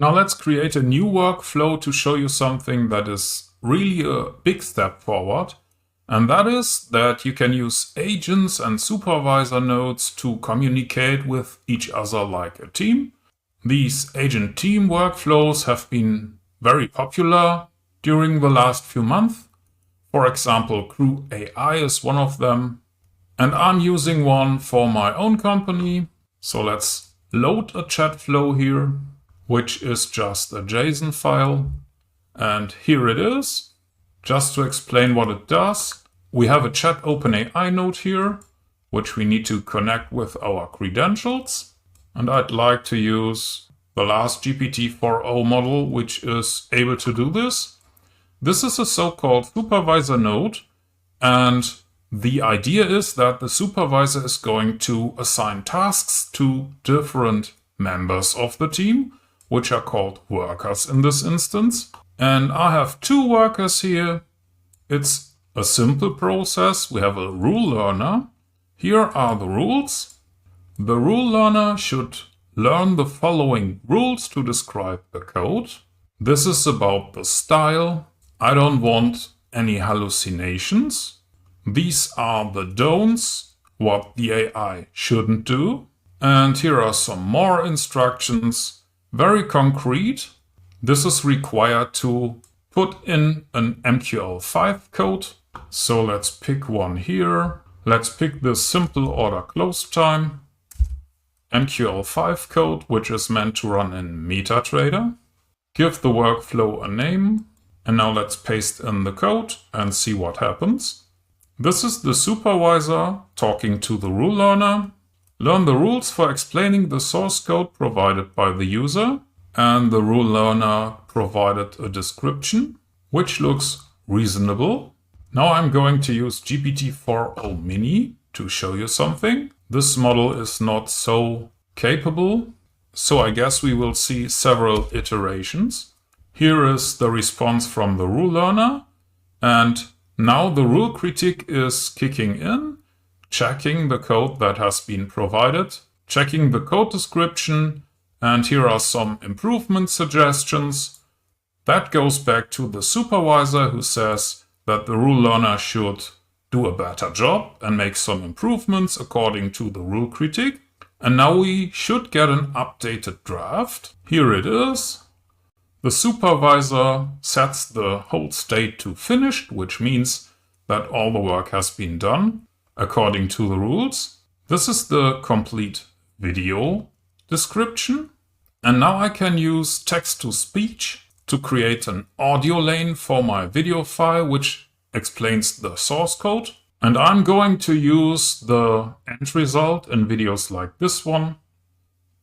Now let's create a new workflow to show you something that is really a big step forward. And that is that you can use agents and supervisor nodes to communicate with each other like a team. These agent team workflows have been very popular during the last few months. For example, Crew AI is one of them. And I'm using one for my own company. So let's load a chat flow here, which is just a JSON file. And here it is. Just to explain what it does, we have a chat OpenAI node here, which we need to connect with our credentials. And I'd like to use the last GPT 4.0 model, which is able to do this. This is a so-called supervisor node. And the idea is that the supervisor is going to assign tasks to different members of the team, which are called workers in this instance. And I have two workers here. It's a simple process. We have a rule learner. Here are the rules. The rule learner should learn the following rules to describe the code. This is about the style. I don't want any hallucinations. These are the don'ts, what the AI shouldn't do. And here are some more instructions, very concrete. This is required to put in an MQL5 code. So let's pick one here. Let's pick this simple order close time MQL5 code, which is meant to run in MetaTrader. Give the workflow a name. And now let's paste in the code and see what happens. This is the supervisor talking to the rule learner. Learn the rules for explaining the source code provided by the user. And the rule learner provided a description, which looks reasonable. Now I'm going to use GPT 4.0 mini to show you something. This model is not so capable, so I guess we will see several iterations. Here is the response from the rule learner, and now the rule critique is kicking in, checking the code that has been provided, checking the code description, and here are some improvement suggestions. That goes back to the supervisor who says that the rule learner should do a better job and make some improvements according to the rule critique. And now we should get an updated draft. Here it is. The supervisor sets the whole state to finished, which means that all the work has been done according to the rules. This is the complete video description. And now I can use text-to-speech to create an audio lane for my video file, which explains the source code. And I'm going to use the end result in videos like this one,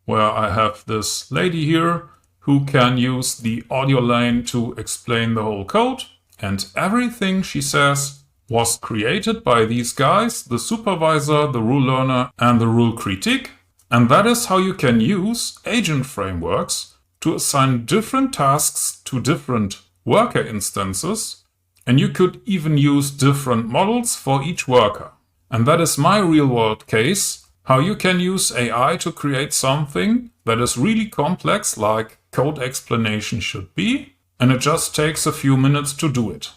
where I have this lady here who can use the audio lane to explain the whole code. And everything she says was created by these guys, the supervisor, the rule learner, and the rule critique. And that is how you can use agent frameworks to assign different tasks to different worker instances. And you could even use different models for each worker. And that is my real-world case, how you can use AI to create something that is really complex, like code explanation should be, and it just takes a few minutes to do it.